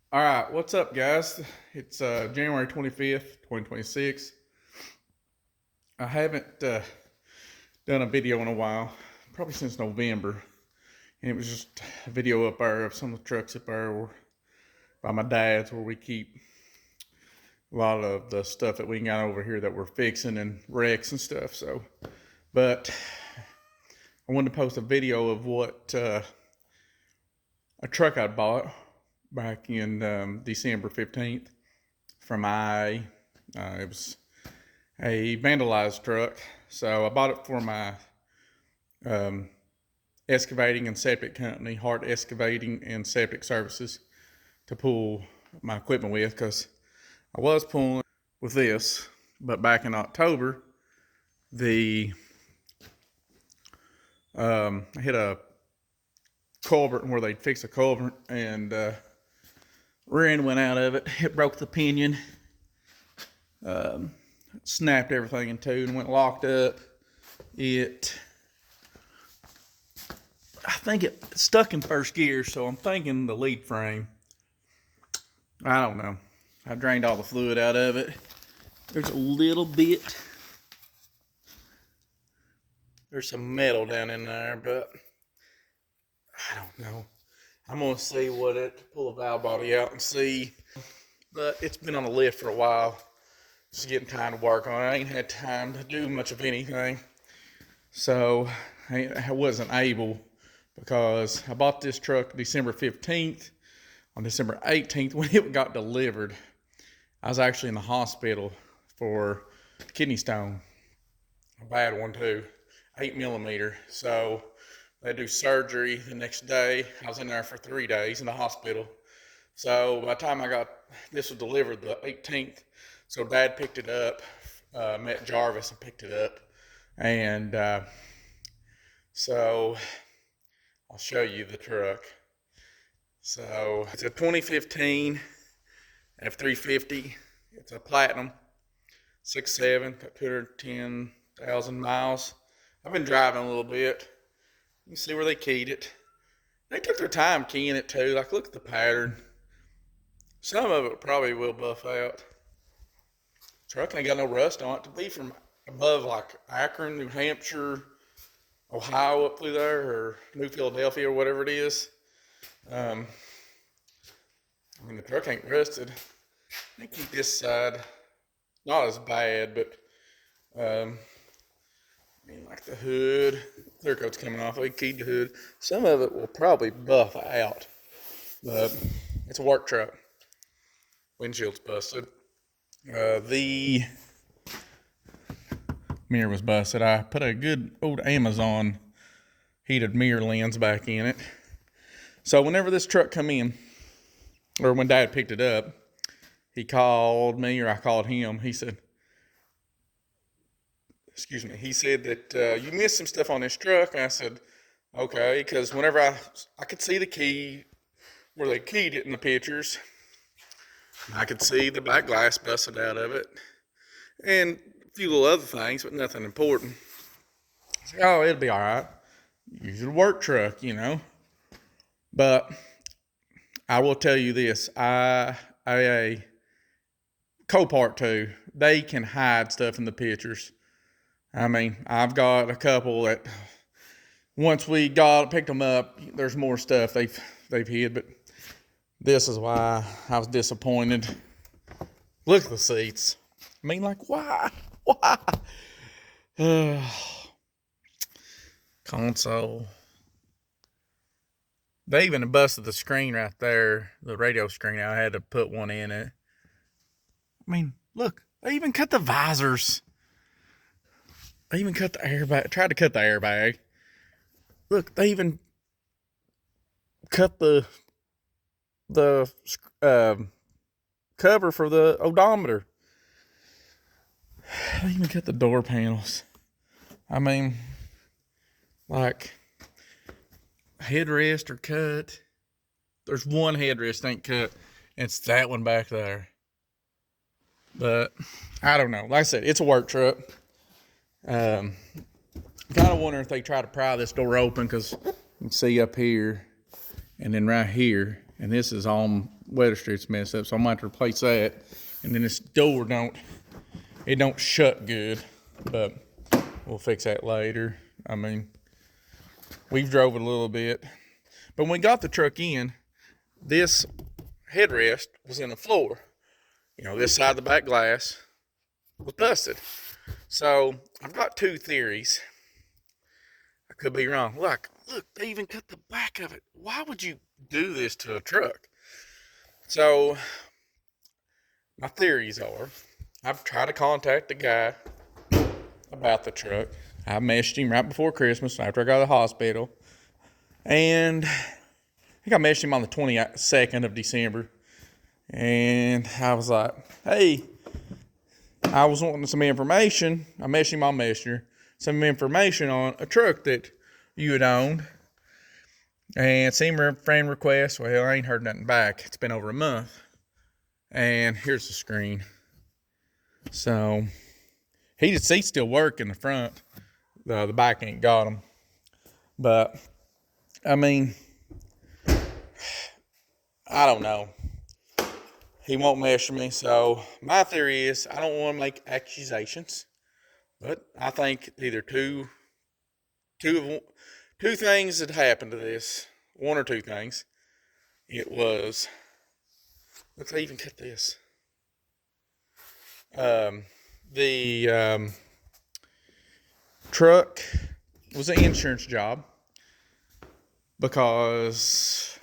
All right, what's up, guys? It's January 25th, 2026. I haven't done a video in a while, probably since November. And it was just a video up there of some of the trucks up there by my dad's, where we keep a lot of the stuff that we got over here that we're fixing and wrecks and stuff. But I wanted to post a video of what a truck I bought back in December 15th from IA. It was a vandalized truck. So I bought it for my um, excavating and septic company, Hart Excavating and Septic Services, to pull my equipment with, because I was pulling with this, but back in October, the I hit a culvert where they'd fix a culvert, and rear end went out of it. It broke the pinion, snapped everything in two, and went locked up. I think it stuck in first gear, so I'm thinking the lead frame. I don't know. I drained all the fluid out of it. There's a little bit. There's some metal down in there, but I don't know. I'm gonna see pull the valve body out and see. But it's been on the lift for a while. Just getting time to work on it. I ain't had time to do much of anything. So I wasn't able, because I bought this truck December 15th. On December 18th, when it got delivered, I was actually in the hospital for kidney stone. A bad one too, 8 mm. So they do surgery the next day. I was in there for 3 days in the hospital. So by the time this was delivered the 18th, so Dad picked it up, met Jarvis and picked it up. And so I'll show you the truck. So it's a 2015 F350. It's a Platinum 6.7, got 210,000 miles. I've been driving a little bit. You can see where they keyed it. They took their time keying it too. Like, look at the pattern. Some of it probably will buff out. Truck ain't got no rust on it. To be from above like Akron, New Hampshire, Ohio, up through there, or New Philadelphia, or whatever it is. I mean, the truck ain't rusted. I keep this side not as bad, but I mean, like the hood, clear coat's coming off. I keyed the hood. Some of it will probably buff out, but it's a work truck. Windshield's busted. The mirror was busted. I put a good old Amazon heated mirror lens back in it. So whenever this truck come in, or when Dad picked it up, he called me, or I called him. He said that you missed some stuff on this truck. And I said, okay, because whenever I could see the key where they keyed it in the pictures, I could see the black glass busted out of it, and a few little other things, but nothing important. I said, oh, it'll be all right. Usually work truck, you know. But I will tell you this: a Copart 2, they can hide stuff in the pictures. I mean, I've got a couple that once we picked them up, there's more stuff they've hid. But this is why I was disappointed. Look at the seats. I mean, like, why? Console. They even busted the screen right there, the radio screen. I had to put one in it. I mean, look, they even cut the visors. They even cut the airbag. Tried to cut the airbag. Look, they even cut the cover for the odometer. They even cut the door panels. I mean, like, headrests are cut. There's one headrest ain't cut. And it's that one back there. But I don't know. Like I said, it's a work truck. Kind of wonder if they try to pry this door open, because you can see up here and then right here, and this is on weather strip's messed up, so I'm gonna have to replace that. And then this door don't shut good, but we'll fix that later. I mean, we've drove it a little bit, but when we got the truck in, this headrest was in the floor. You know, this side of the back glass was busted. So I've got two theories. I could be wrong. Look, they even cut the back of it. Why would you do this to a truck? So my theories are, I've tried to contact the guy about the truck. I messaged him right before Christmas after I got to the hospital. And I think I messaged him on the 22nd of December. And I was like, hey, I was wanting some information. I messaged him on Messenger. Some information on a truck that you had owned. And seen my friend request. Well, I ain't heard nothing back. It's been over a month. And here's the screen. So he's still working the front. The back ain't got him. But I mean, I don't know. He won't measure me. So my theory is I don't want to make accusations, but I think either two things had happened to this. One or two things. It was, let's even cut this. The truck was an insurance job because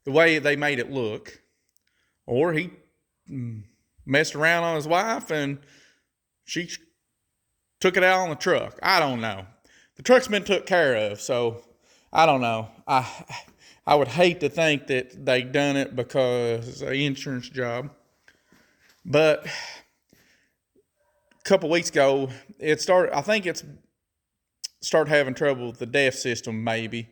the way they made it look, or he messed around on his wife and she took it out on the truck. I don't know. The truck's been took care of, so I don't know. I would hate to think that they done it because it's an insurance job. But a couple weeks ago, I think it's started having trouble with the DEF system maybe.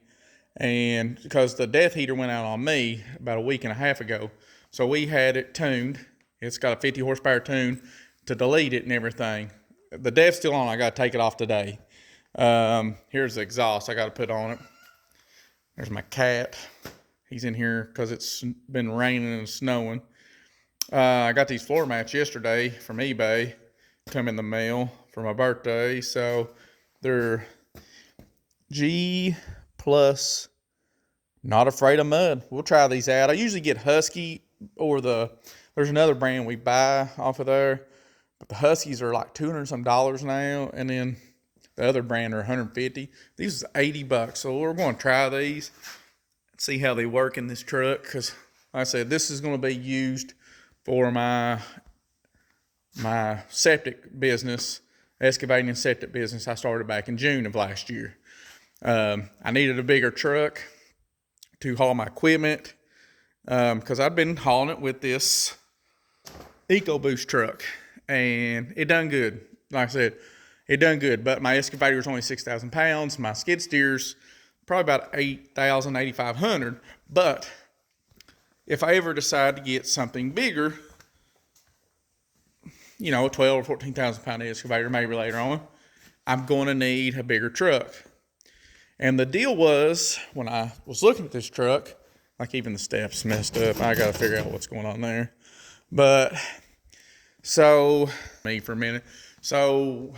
And because the DEF heater went out on me about a week and a half ago. So we had it tuned. It's got a 50 horsepower tune to delete it and everything. The DEF's still on. I got to take it off today. Here's the exhaust I got to put on it. There's my cat. He's in here because it's been raining and snowing. I got these floor mats yesterday from eBay. Come in the mail for my birthday. So they're G plus Not Afraid of Mud. We'll try these out. I usually get Husky or there's another brand we buy off of there. But the Huskies are like $200 some now. And then the other brand are $150. These are $80. So we're going to try these. See how they work in this truck. Because like I said, this is going to be used for my septic business, excavating and septic business I started back in June of last year. I needed a bigger truck to haul my equipment because I've been hauling it with this EcoBoost truck, and it done good. Like I said, it done good, but my excavator is only 6,000 pounds. My skid steer's probably about 8,000, 8,500. But if I ever decide to get something bigger, you know, a 12 or 14,000 pound excavator, maybe later on, I'm going to need a bigger truck. And the deal was, when I was looking at this truck, like even the steps messed up. I got to figure out what's going on there. But, so, me for a minute. So,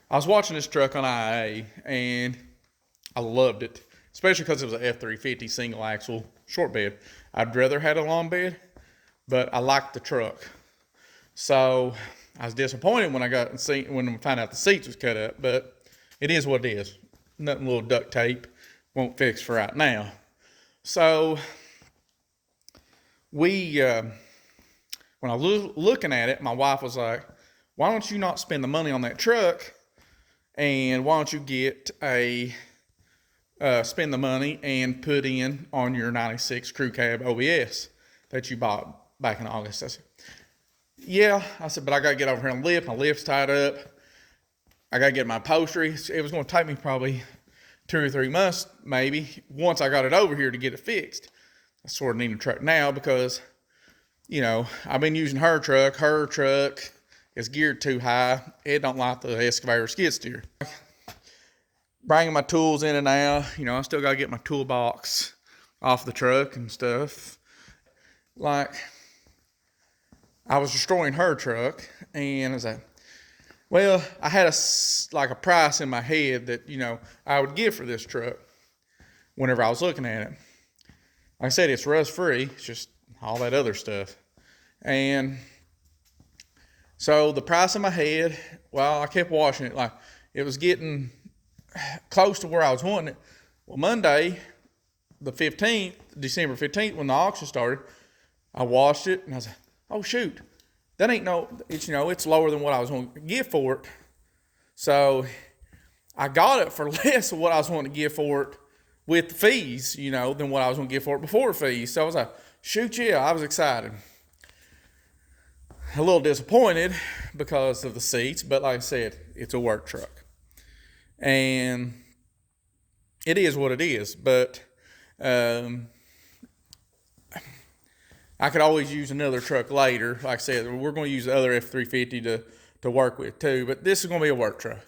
I was watching this truck on IA, and I loved it. Especially because it was an F350 single axle short bed. I'd rather had a long bed, but I liked the truck. So, I was disappointed when I found out the seats was cut up, but it is what it is. Nothing, little duct tape won't fix for right now. So when I was looking at it, my wife was like, why don't you not spend the money on that truck, and why don't you get spend the money and put in on your 96 crew cab OBS that you bought back in August. I said, yeah. I said, but I got to get over here and lift. My lift's tied up. I got to get my upholstery. It was going to take me probably 2 or 3 months, maybe, once I got it over here to get it fixed. I sort of need a truck now because, you know, I've been using her truck. Her truck is geared too high. It don't like the excavator skid steer. Bringing my tools in and out, you know, I still got to get my toolbox off the truck and stuff. like, I was destroying her truck, and I was like, well, I had a price in my head that, I would give for this truck whenever I was looking at it. Like I said, it's rust free. It's just all that other stuff. And so the price in my head, well, I kept washing it. Like, it was getting close to where I was wanting it. Well, Monday, the 15th, December 15th, when the auction started, I washed it, and I was like, oh, shoot. That ain't it's lower than what I was going to give for it. So I got it for less of what I was wanting to give for it with the fees, than what I was going to give for it before fees. So I was like, shoot, yeah, I was excited. A little disappointed because of the seats, but like I said, it's a work truck. And it is what it is, but I could always use another truck later. Like I said, we're going to use the other F-350 to work with too, but this is going to be a work truck.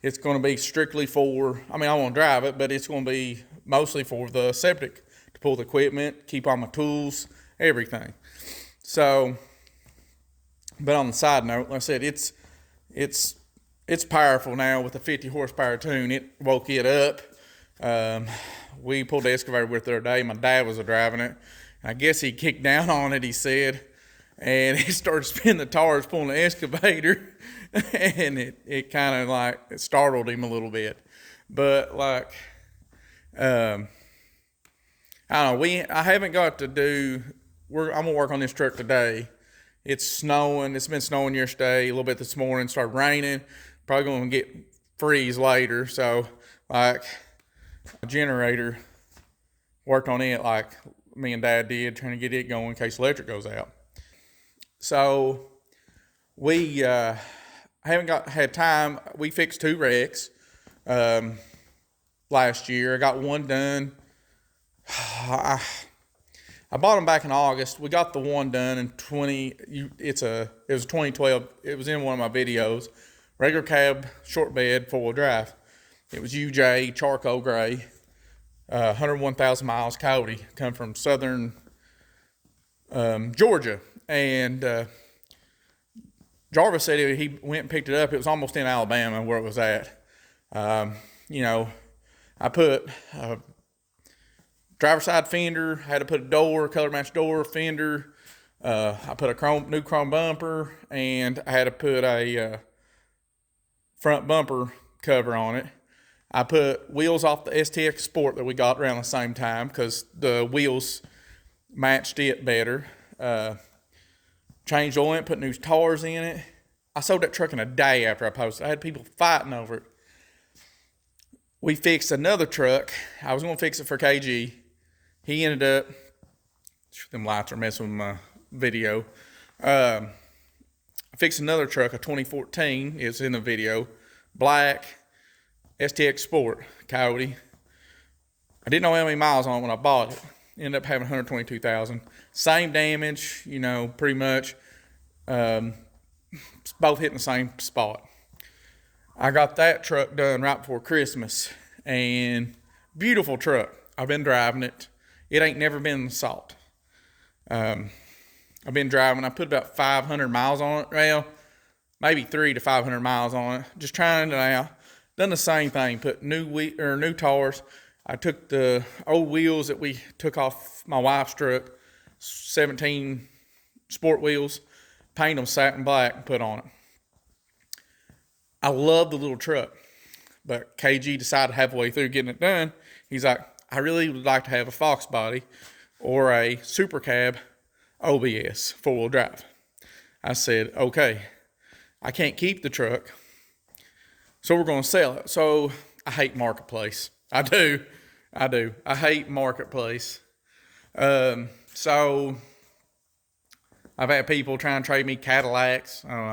It's going to be strictly for, I want to drive it, but it's going to be mostly for the septic, to pull the equipment, keep all my tools, everything. So, but on the side note, like I said, it's powerful now with the 50 horsepower tune. It woke it up. We pulled the excavator with it the other day. My dad was driving it. I guess he kicked down on it, he said, and he started spinning the tires pulling the excavator, and it kind of it startled him a little bit. But I don't know, I haven't got to do, I'm going to work on this truck today. It's snowing. It's been snowing yesterday, a little bit this morning, started raining. Probably going to get freeze later. So, a generator, worked on it like me and Dad did, trying to get it going in case electric goes out. So, we haven't had time. We fixed 2 wrecks last year. I got one done. I bought them back in August. We got the one done in it was 2012. It was in one of my videos. Regular cab, short bed, 4-wheel drive. It was UJ, charcoal gray, 101,000 miles, Coyote, come from southern Georgia. And Jarvis said he went and picked it up. It was almost in Alabama where it was at. I put driver's side fender, had to put a door, color match door, fender. I put a new chrome bumper, and I had to put a front bumper cover on it. I put wheels off the STX Sport that we got around the same time because the wheels matched it better. Changed oil in it, put new tires in it. I sold that truck in a day after I posted. I had people fighting over it. We fixed another truck. I was going to fix it for KG. He ended up, them lights are messing with my video. I fixed another truck, a 2014. It's in the video. Black, STX Sport, Coyote. I didn't know how many miles on it when I bought it. Ended up having 122,000. Same damage, pretty much. Both hitting the same spot. I got that truck done right before Christmas, and beautiful truck. I've been driving it. It ain't never been in the salt. I've been driving. I put about 500 miles on it. Well, maybe 300 to 500 miles on it. Just trying it out. Done the same thing. Put new tires. I took the old wheels that we took off my wife's truck, 17 sport wheels, paint them satin black and put on it. I love the little truck, but KG decided halfway through getting it done, he's like, I really would like to have a Fox body or a Super Cab OBS 4-wheel drive. I said, okay, I can't keep the truck, so we're going to sell it. So I hate Marketplace. I do. I hate Marketplace. So I've had people try and trade me Cadillacs. I don't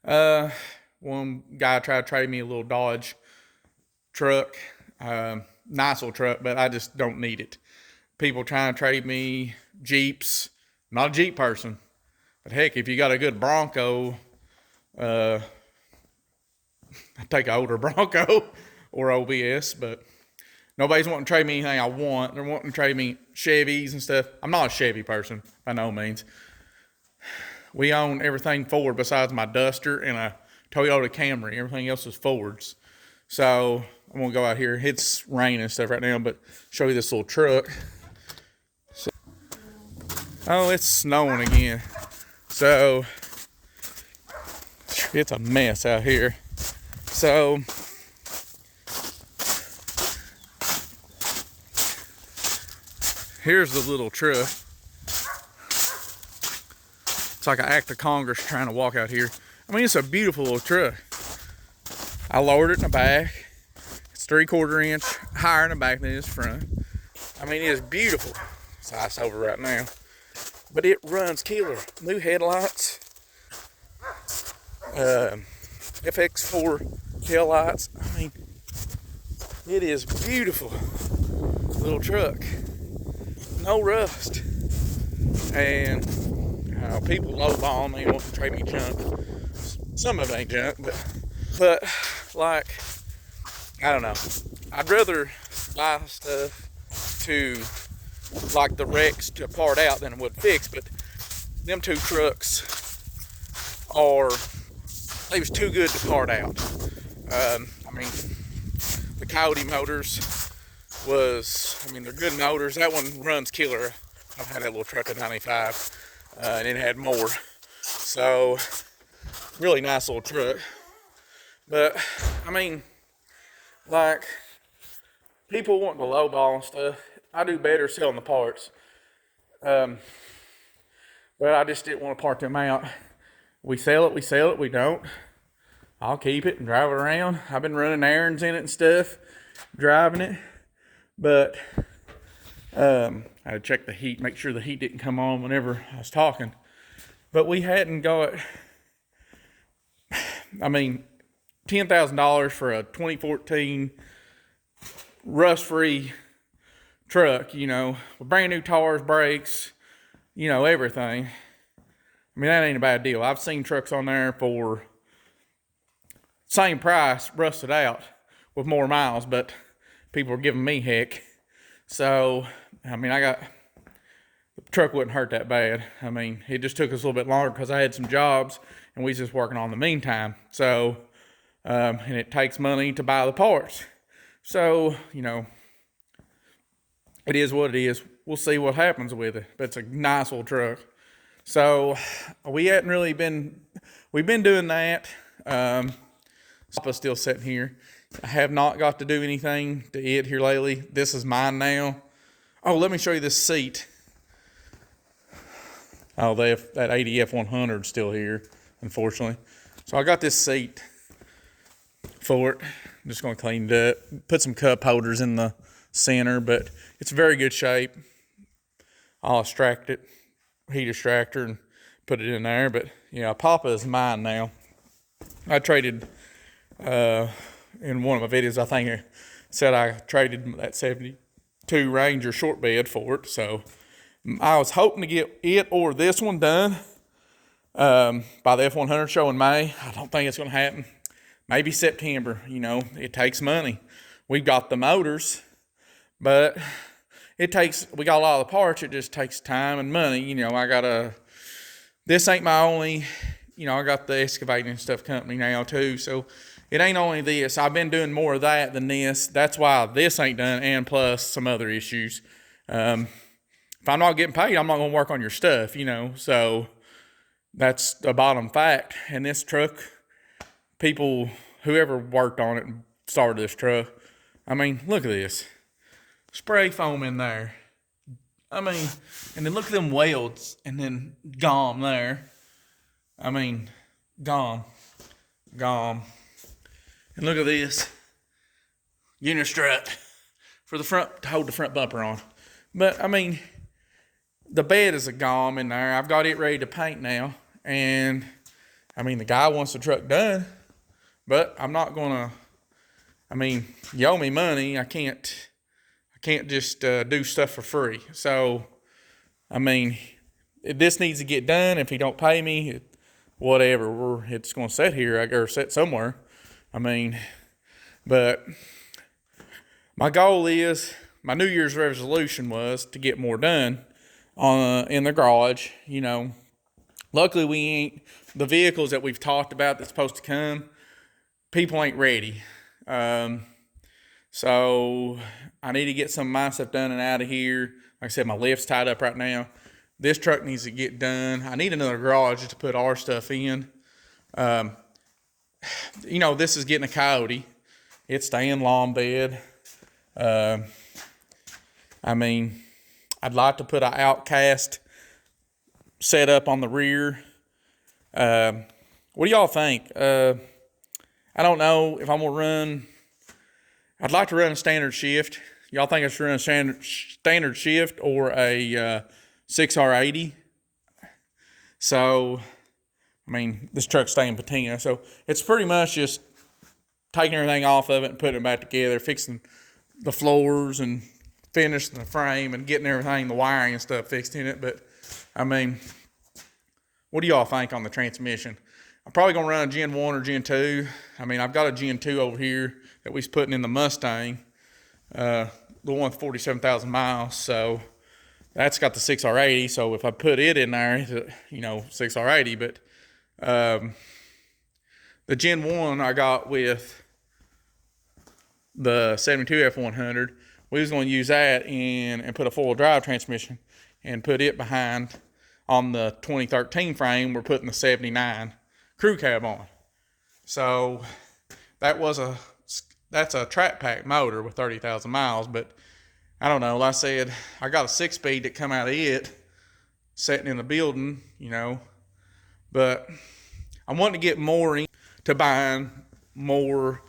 know. One guy tried to trade me a little Dodge truck. Nice little truck, but I just don't need it. People trying to trade me Jeeps. I'm not a Jeep person. But heck, if you got a good Bronco, I'd take an older Bronco or OBS, but Nobody's wanting to trade me anything I want. They're wanting to trade me Chevys and stuff. I'm not a Chevy person by no means. We own everything Ford besides my Duster and a Toyota Camry. Everything else is Fords. So I'm gonna go out here. It's raining and stuff right now, but show you this little truck. So, oh, it's snowing again. So it's a mess out here. So here's the little truck. It's like an act of Congress trying to walk out here. I mean, it's a beautiful little truck. I lowered it in the back. It's 3/4 inch higher in the back than it is front. I mean, it is beautiful. It's ice over right now, but it runs killer. New headlights, FX4 tail lights. I mean, it is beautiful little truck. No rust. And people lowball me, want to trade me junk. Some of it ain't junk, but like, I don't know. I'd rather buy stuff to like the wrecks to part out than it would fix. But them two trucks they was too good to part out. I mean, the Coyote motors they're good motors. That one runs killer. I've had that little truck at 95, and it had more. So, really nice little truck. But, I mean, like, people want the lowball and stuff. I do better selling the parts. But I just didn't want to part them out. We sell it, we don't. I'll keep it and drive it around. I've been running errands in it and stuff, driving it. But I had to check the heat, make sure the heat didn't come on whenever I was talking. But we hadn't got, I mean, $10,000 for a 2014 rust-free truck, you know, with brand new tires, brakes, you know, everything. I mean, that ain't a bad deal. I've seen trucks on there for same price, rusted out with more miles, but people were giving me heck. So, I mean, the truck wouldn't hurt that bad. I mean, it just took us a little bit longer because I had some jobs and we was just working on in the meantime. So, and it takes money to buy the parts. So, you know, it is what it is. We'll see what happens with it. But it's a nice little truck. So, we hadn't really we've been doing that. Papa's still sitting here. I have not got to do anything to it here lately. This is mine now. Oh, let me show you this seat. Oh, that 80 F100 is still here, unfortunately. So I got this seat for it. I'm just going to clean it up. Put some cup holders in the center, but it's very good shape. I'll extract it, heat extractor, and put it in there. But, yeah, Papa is mine now. I traded... in one of my videos, I think it said I traded that 72 Ranger short bed for it. So I was hoping to get it or this one done by the F100 show in May. I don't think it's going to happen. Maybe September. You know, it takes money. We've got the motors, but we got a lot of the parts. It just takes time and money. You know, this ain't my only, you know, I got the excavating and stuff company now too. So it ain't only this. I've been doing more of that than this. That's why this ain't done, and plus some other issues. If I'm not getting paid, I'm not going to work on your stuff, you know. So that's the bottom fact. And this truck, whoever worked on it and started this truck, I mean, look at this. Spray foam in there. I mean, and then look at them welds, and then gone there. I mean, gone. And look at this unistrut for the front, to hold the front bumper on. But, I mean, the bed is a gom in there. I've got it ready to paint now. And, I mean, the guy wants the truck done. But I'm not going to, I mean, you owe me money. I can't just do stuff for free. So, I mean, this needs to get done. If he don't pay me, whatever, it's going to sit here or sit somewhere. I mean, but My goal is, my New Year's resolution was to get more done in the garage. You know, luckily we ain't, the vehicles that we've talked about that's supposed to come, people ain't ready. So I need to get some of my stuff done and out of here. Like I said, my lift's tied up right now. This truck needs to get done. I need another garage just to put our stuff in. You know, this is getting a Coyote. It's staying long bed. I mean, I'd like to put an Outcast set up on the rear. What do y'all think? I don't know if I'm gonna run. I'd like to run a standard shift. Y'all think I should run a standard shift or a 6R80? So, I mean, this truck's staying patina, so it's pretty much just taking everything off of it and putting it back together, fixing the floors and finishing the frame and getting everything, the wiring and stuff fixed in it. But, I mean, what do y'all think on the transmission? I'm probably going to run a Gen 1 or Gen 2. I mean, I've got a Gen 2 over here that we was putting in the Mustang, the one with 47,000 miles. So that's got the 6R80. So if I put it in there, you know, 6R80. But the Gen 1 I got with the 72 F100, we was going to use that and put a four-wheel drive transmission and put it behind on the 2013 frame. We're putting the 79 crew cab on. So that's a track pack motor with 30,000 miles. But I don't know, like I said, I got a 6-speed that come out of it sitting in the building, you know. But I'm wanting to get more into buying more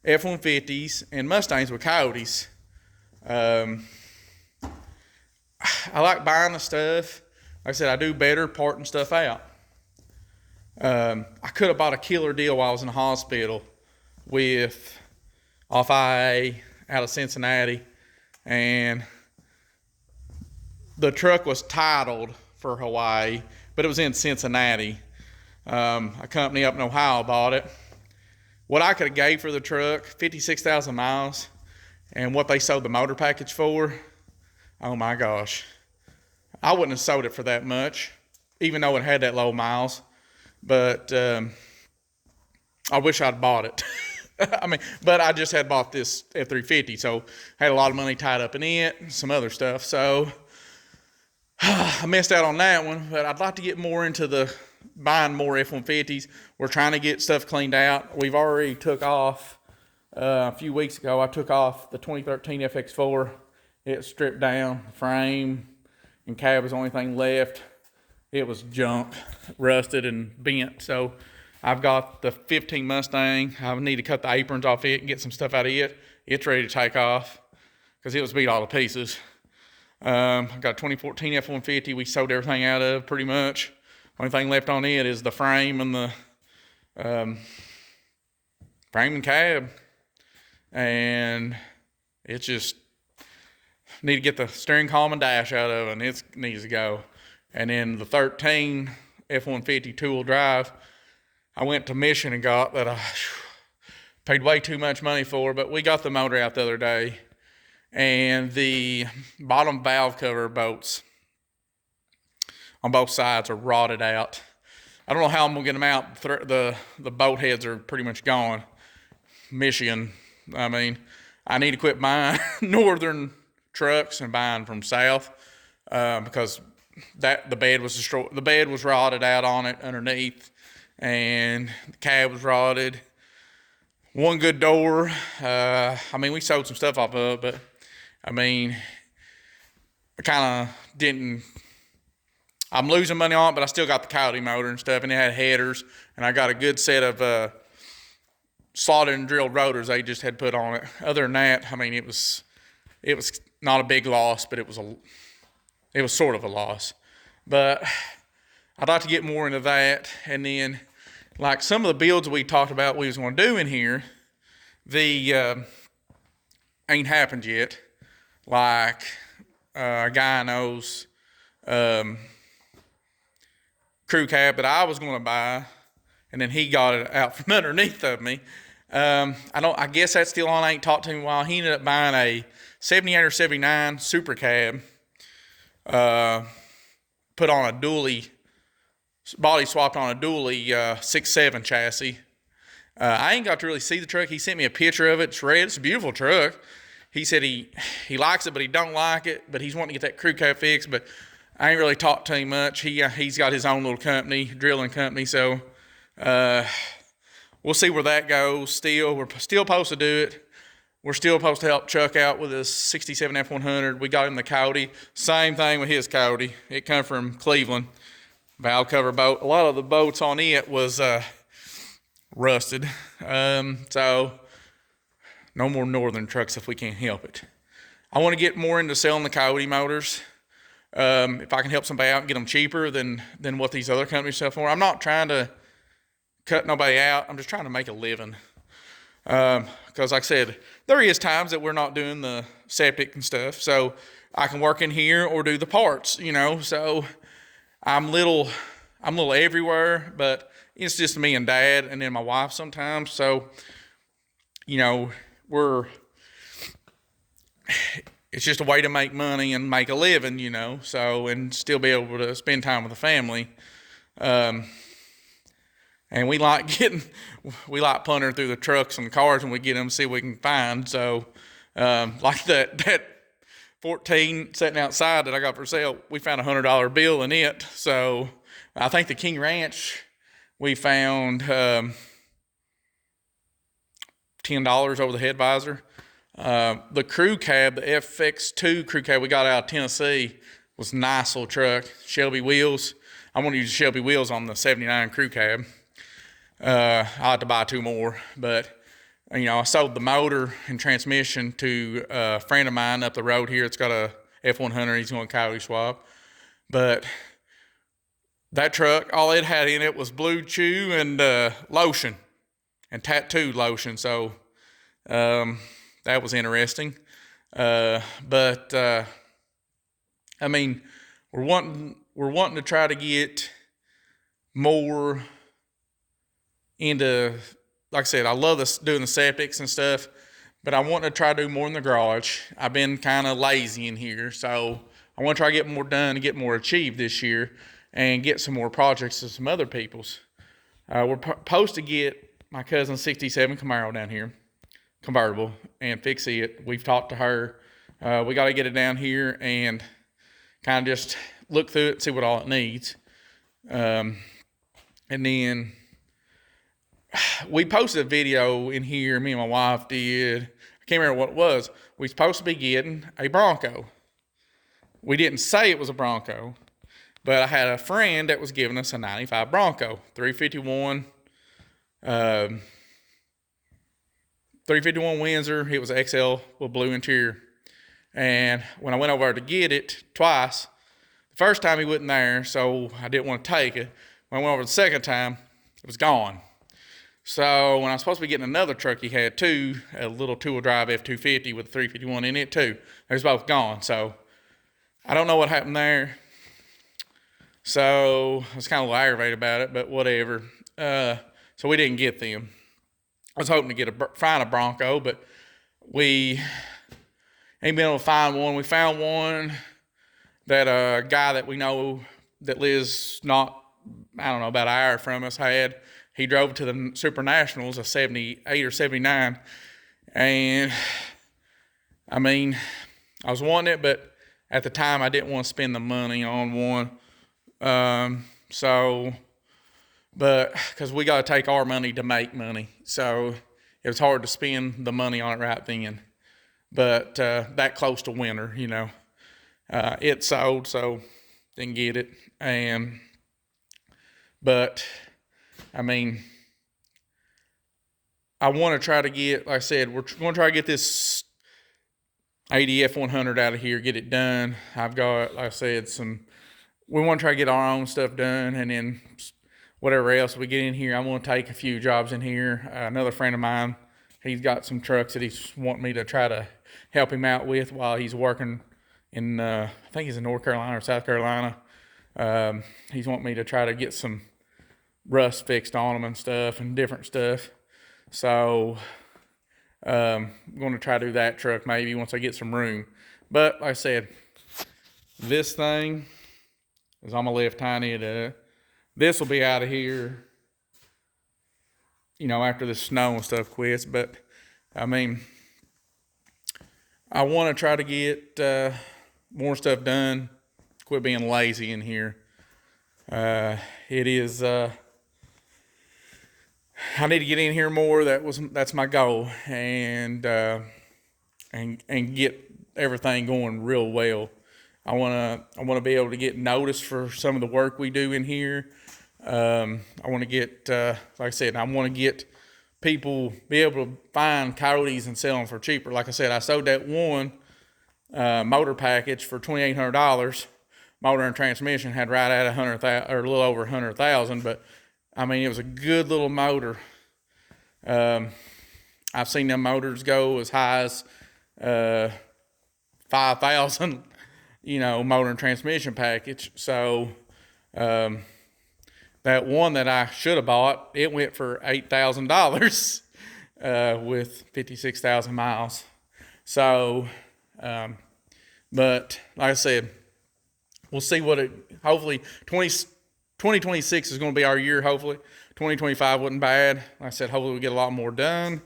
F-150s and Mustangs with Coyotes. I like buying the stuff. Like I said, I do better parting stuff out. I could have bought a killer deal while I was in the hospital with off IA out of Cincinnati, and the truck was titled for Hawaii, but it was in Cincinnati. A company up in Ohio bought it. What I could have gave for the truck, 56,000 miles, and what they sold the motor package for, oh my gosh. I wouldn't have sold it for that much, even though it had that low miles. But I wish I'd bought it. I mean, but I just had bought this F350, so I had a lot of money tied up in it, some other stuff. So I missed out on that one, but I'd like to get more into the buying more F-150s. We're trying to get stuff cleaned out. We've already took off, a few weeks ago, I took off the 2013 FX4. It stripped down, the frame and cab was the only thing left. It was junk, rusted and bent. So I've got the 15 Mustang. I need to cut the aprons off it and get some stuff out of it. It's ready to take off because it was beat all to pieces. I've got a 2014 F-150 we sold everything out of pretty much. Only thing left on it is the frame and the frame and cab. And it's just need to get the steering column and dash out of it, and it needs to go. And then the 13 F-150 two-wheel drive, I went to Mission and got that. I paid way too much money for, but we got the motor out the other day. And the bottom valve cover bolts on both sides are rotted out. I don't know how I'm going to get them out. The bolt heads are pretty much gone. Michigan, I mean, I need to quit buying northern trucks and buying from south because the bed was destroyed. The bed was rotted out on it underneath, and the cab was rotted. One good door. I mean, we sold some stuff off of it, but I mean, I kind of didn't. I'm losing money on it, but I still got the Coyote motor and stuff, and it had headers, and I got a good set of slotted and drilled rotors they just had put on it. Other than that, I mean, it was not a big loss, but it was sort of a loss. But I'd like to get more into that. And then, like some of the builds we talked about we was going to do in here, the ain't happened yet. Like a guy knows crew cab that I was going to buy, and then he got it out from underneath of me. I guess that still on. I ain't talked to him in a while. He ended up buying a 78 or 79 Super Cab, put on a dually, body swapped on a dually 6.7 chassis. I ain't got to really see the truck. He sent me a picture of it. It's red. It's a beautiful truck. He said he likes it, but he don't like it. But he's wanting to get that crew cab fixed. But I ain't really talked to him much. He's got his own little company, drilling company. So we'll see where that goes. We're still supposed to do it. We're still supposed to help Chuck out with his 67 F100. We got him the Cody. Same thing with his Cody. It come from Cleveland. Valve cover boat. A lot of the boats on it was rusted. So no more Northern trucks if we can't help it. I want to get more into selling the Coyote motors. If I can help somebody out and get them cheaper than what these other companies sell for. I'm not trying to cut nobody out. I'm just trying to make a living. Because like I said, there is times that we're not doing the septic and stuff. So I can work in here or do the parts, So I'm little everywhere, but it's just me and Dad and then my wife sometimes. So, it's just a way to make money and make a living, so, and still be able to spend time with the family. And we like punting through the trucks and the cars when we get them to see what we can find. So, like that 14 sitting outside that I got for sale, we found a $100 bill in it. So I think the King Ranch, we found $10 over the head visor. The crew cab, the FX2 crew cab we got out of Tennessee was a nice little truck. Shelby wheels. I want to use Shelby wheels on the 79 crew cab. I had to buy 2 more, but I sold the motor and transmission to a friend of mine up the road here. It's got a F100. He's going to Coyote swap. But that truck, all it had in it was Blue Chew and lotion and tattoo lotion. So that was interesting. But I mean, we're wanting to try to get more into, like I said, I love doing the septics and stuff, but I want to try to do more in the garage. I've been kind of lazy in here, so I want to try to get more done and get more achieved this year and get some more projects to some other people's. We're supposed to get my cousin's 67 Camaro down here, convertible, and fix it. We've talked to her. We got to get it down here and kind of just look through it and see what all it needs. And then we posted a video in here, me and my wife did. I can't remember what it was. We were supposed to be getting a Bronco. We didn't say it was a Bronco, but I had a friend that was giving us a 95 Bronco, 351 Windsor. It was XL with blue interior. And when I went over to get it twice, the first time he wasn't there, so I didn't want to take it. When I went over the second time, it was gone. So when I was supposed to be getting another truck, he had too, a little 2-wheel drive F250 with a 351 in it too. They was both gone. So I don't know what happened there. So I was kind of a little aggravated about it, but whatever. So we didn't get them. I was hoping to find a Bronco, but we ain't been able to find one. We found one that a guy that we know that lives about an hour from us had. He drove to the Super Nationals, a 78 or 79. And, I mean, I was wanting it, but at the time I didn't want to spend the money on one. Because we got to take our money to make money. So it was hard to spend the money on it right then. But that close to winter, it sold, so didn't get it. But I mean, I want to try to get, like I said, we're going to try to get this ADF 100 out of here, get it done. I've got, like I said, we want to try to get our own stuff done, and then whatever else we get in here, I want to take a few jobs in here. Another friend of mine, he's got some trucks that he's wanting me to try to help him out with while he's working in, I think he's in North Carolina or South Carolina. He's wanting me to try to get some rust fixed on them and stuff and different stuff. So I'm going to try to do that truck maybe once I get some room. But like I said, this thing is I'm gonna leave tiny. This will be out of here, after the snow and stuff quits. But I mean, I want to try to get more stuff done. Quit being lazy in here. It is. I need to get in here more. That's my goal, and get everything going real well. I wanna be able to get noticed for some of the work we do in here. I want to get, like I said, I want to get people be able to find Coyotes and sell them for cheaper. Like I said, I sold that one motor package for $2,800. Motor and transmission had right at 100,000 or a little over 100,000, but I mean it was a good little motor. I've seen them motors go as high as 5,000, motor and transmission package. So that one that I should have bought, it went for $8,000 with 56,000 miles. So, but like I said, we'll see hopefully 2026 is going to be our year. Hopefully 2025 wasn't bad. Like I said, hopefully we get a lot more done.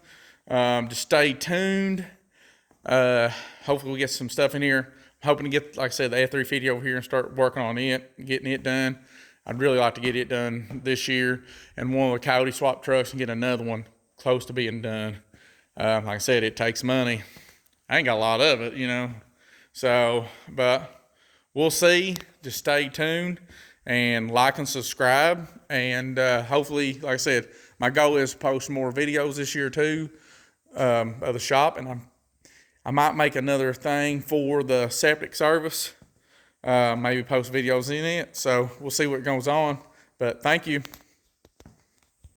Just stay tuned. Hopefully we get some stuff in here. I'm hoping to get, like I said, the F350 over here and start working on it, getting it done. I'd really like to get it done this year, and one of the Coyote swap trucks and get another one close to being done. Like I said, it takes money. I ain't got a lot of it, So, but we'll see. Just stay tuned and like and subscribe. And hopefully, like I said, my goal is to post more videos this year too of the shop. And I might make another thing for the septic service. Maybe post videos in it. So we'll see what goes on. But thank you.